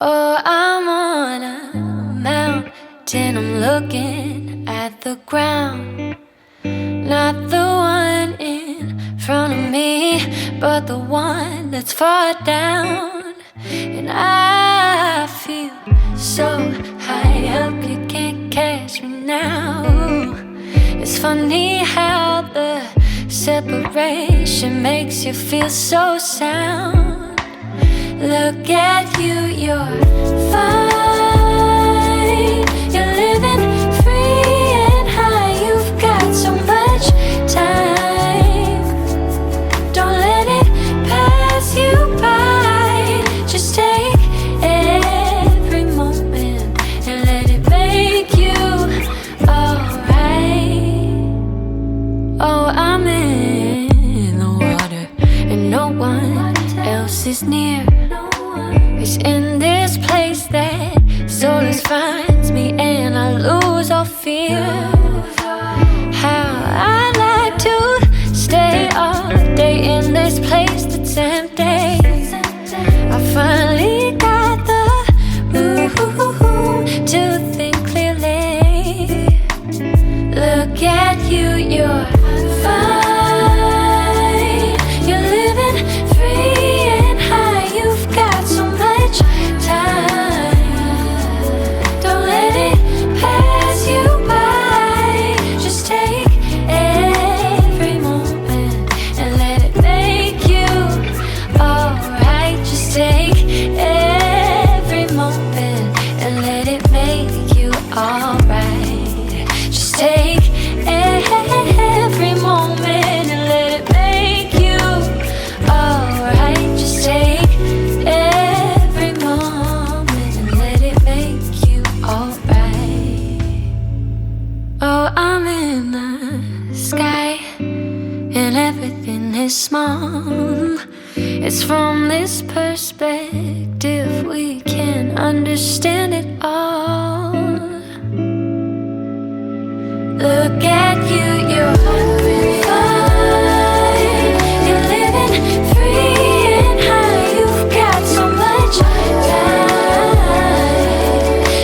Oh, I'm on a mountain, I'm looking at the ground. Not the one in front of me, but the one that's far down. And I feel so high up, you can't catch me now. It's funny how the separation makes you feel so sound. Look at you, you're fine. You're living free and high. You've got so much time. Don't let it pass you by. Just take every moment and let it make you alright. Oh, I'm in the water and no one else is near. It's in this place that solace finds me and I lose all fear. How I'd like to stay all day in this place that's empty. I finally got the room to think clearly. Look at you, you're fine. You're living free and high. You've got so much time. Don't let it pass you by. Just take every moment and let it make you alright. Just take every moment and let it make you alright. Just take every moment and let it make you alright. Just take every moment and let it make you alright. Oh, I'm in the sky and everything is small. It's from this perspective we can understand it all. Look at you, you're fine. You're living free and high. You've got so much time.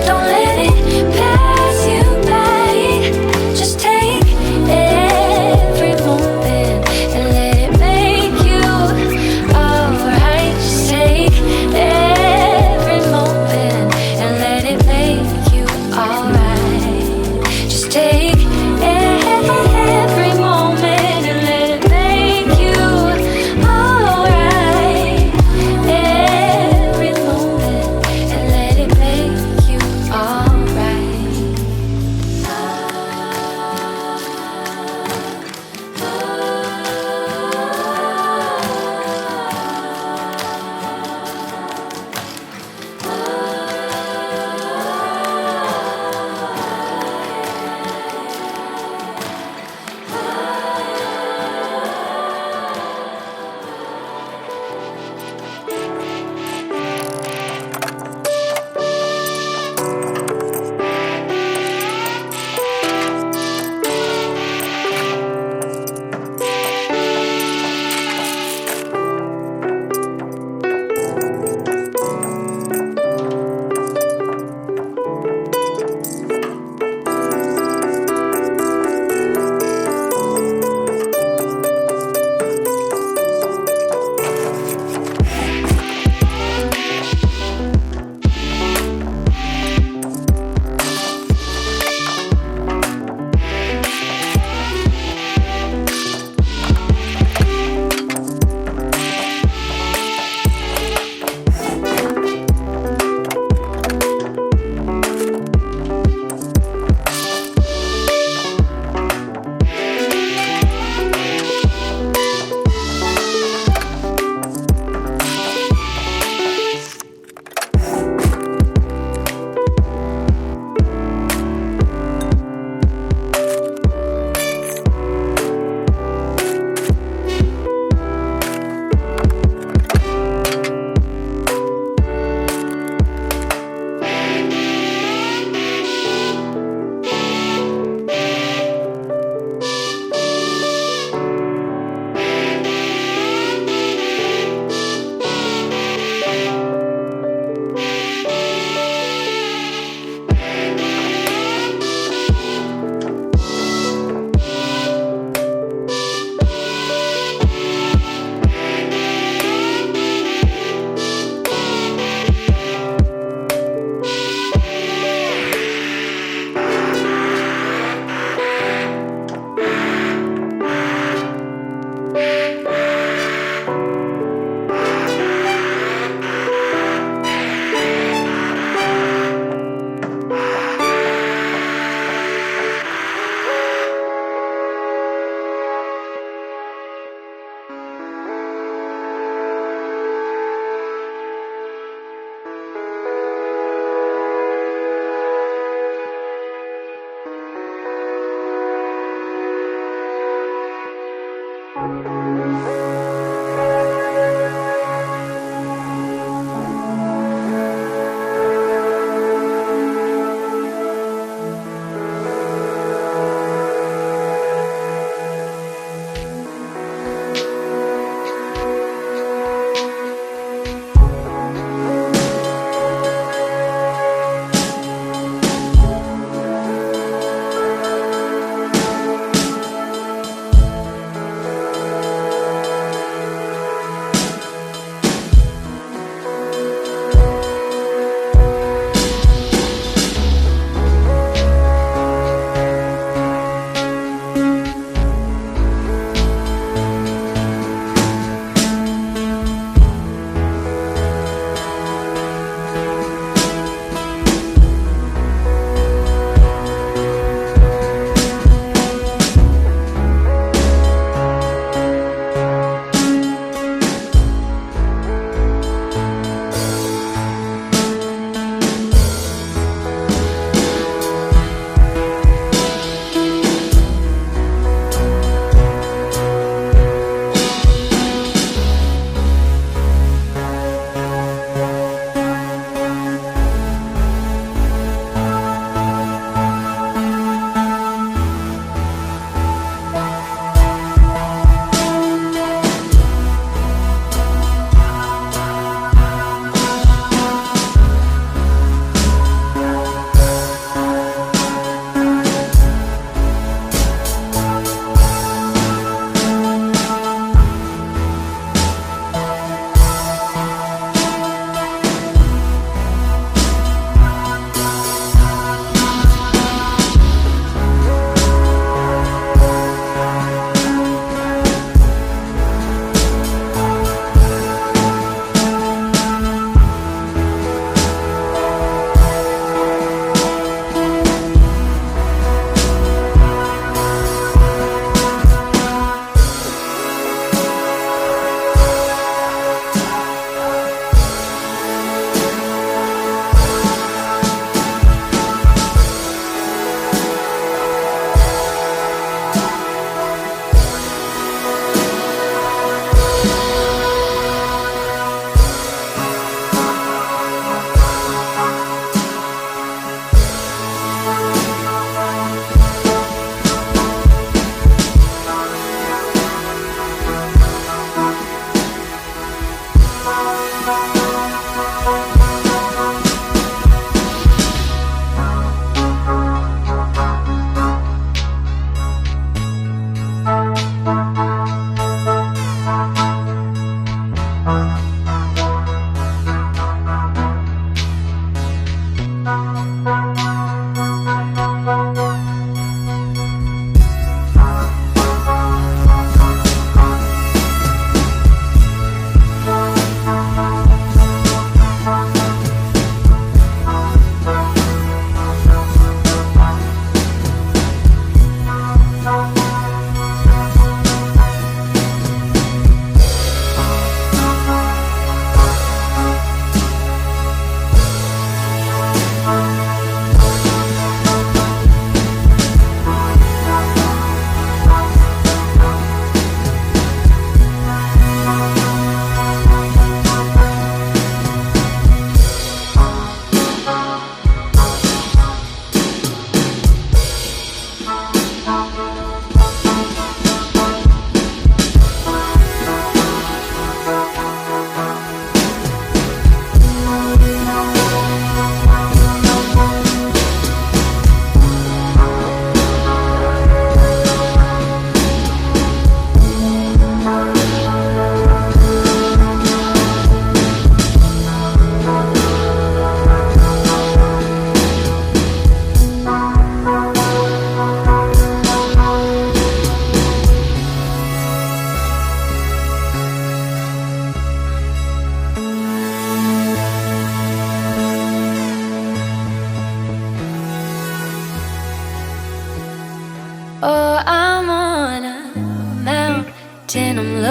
Don't let it pass you by. Just take every moment and let it make you alright. Just take every moment and let it make you alright. Just take every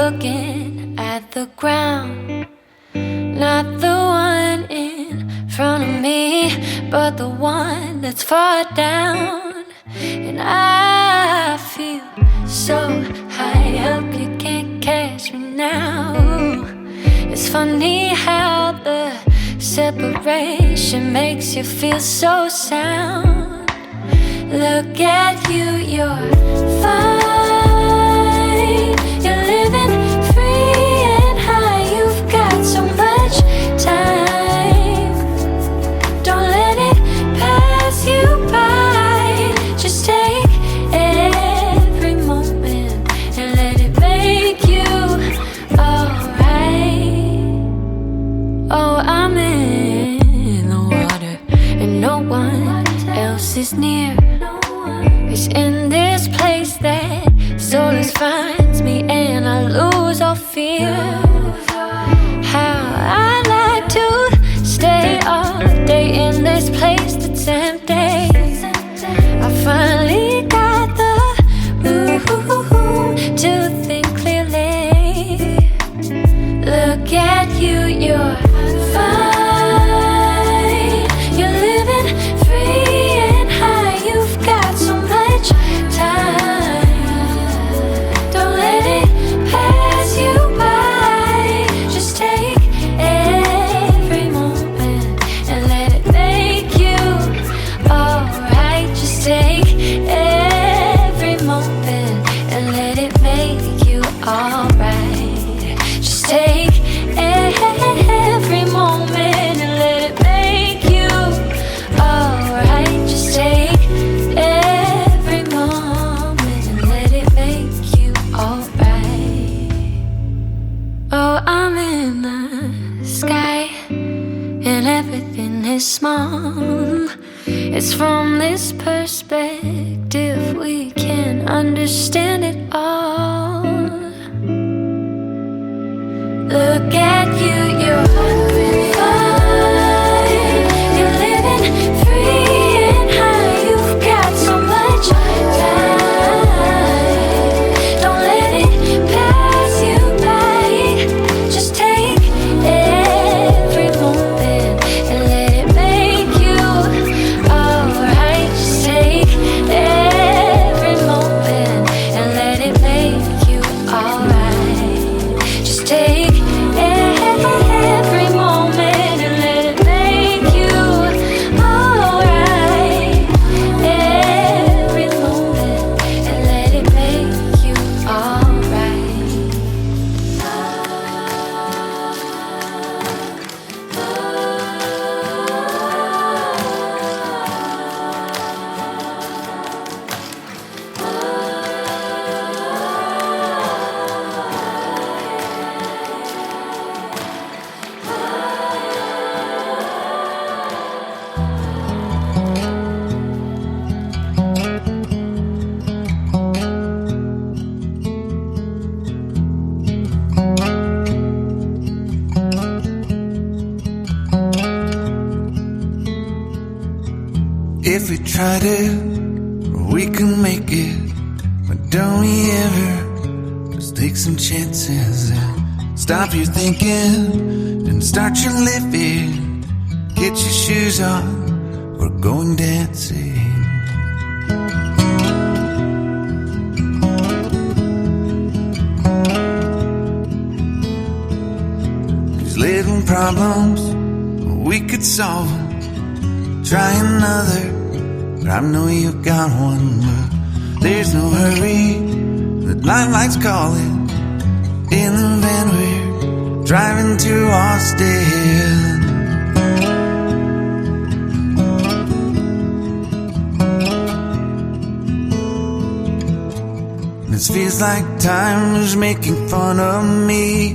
looking at the ground. Not the one in front of me, but the one that's far down. And I feel so high up, you can't catch me now. It's funny how the separation makes you feel so sound. Look at you, you're fine. You're living free and high. You've got so much time. Don't let it pass you by. Just take every moment and let it make you alright. Oh, I'm in the water and no one else is near. It's in this place that solace finds me and I lose all fear. How I'd like to stay all day in this place that's empty. I finally got the room to think clearly. Look at you, you're fine. You're living free and high. You've got so much time. Don't let it pass you by. Just take every moment and let it make you alright. Just take every moment and let it make you alright. Just take every moment and let it make you alright. Just take every moment and let it make you alright. Oh, I'm in the sky and everything is small. It's from this perspective we can understand it all. Look at you, you're fine. You're living free and high. You've got so much time. Don't let it pass you by. Just take every moment and let it make you alright. Just take every moment and let it make you alright. Just take every moment and let it make you alright. Every moment and let it make you alright. If we tried it, we can make it. But don't we ever just take some chances and stop your thinking and start your living? Get your shoes on, we're going dancing. These little problems, we could solve them. Try another, but I know you've got one. But there's no hurry, the limelight's calling. In the van we're driving to Austin. This feels like time is making fun of me,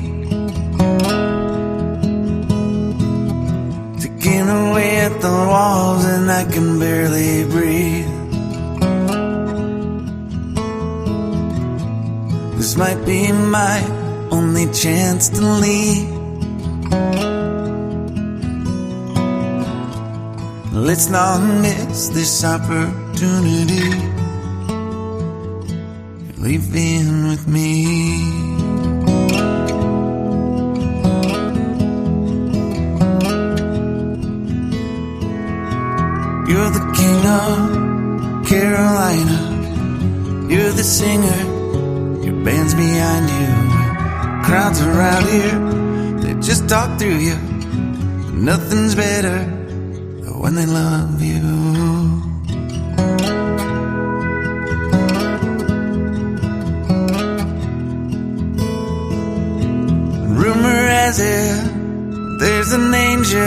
taking away at the walls and I can barely breathe. This might be my only chance to leave. Let's not miss this opportunity. Leave in with me. You're the king of Carolina. You're the singer, your band's behind you. Crowds around here, they just talk through you. Nothing's better than when they love you. Rumor has it, there's an angel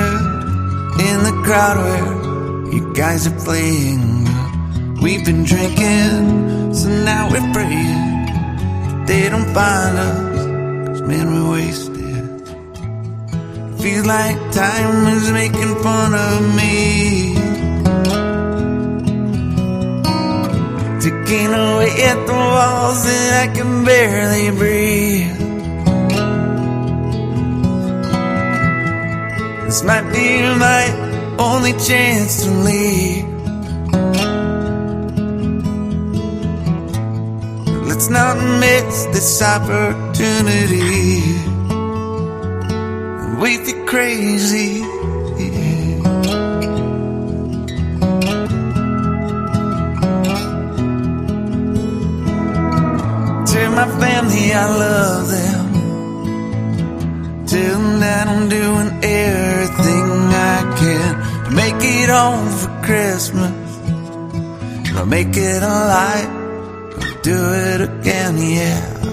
in the crowd where you guys are playing. We've been drinking, so now we're praying they don't find us, 'cause man, we're wasted. Feels like time is making fun of me, ticking away at the walls and I can barely breathe. This might be my only chance to leave. Let's not miss this opportunity. We feel crazy. Tell my family I love them. Tell them that I'm doing everything I can to make it home for Christmas. I'll make it alive. Do it again, yeah.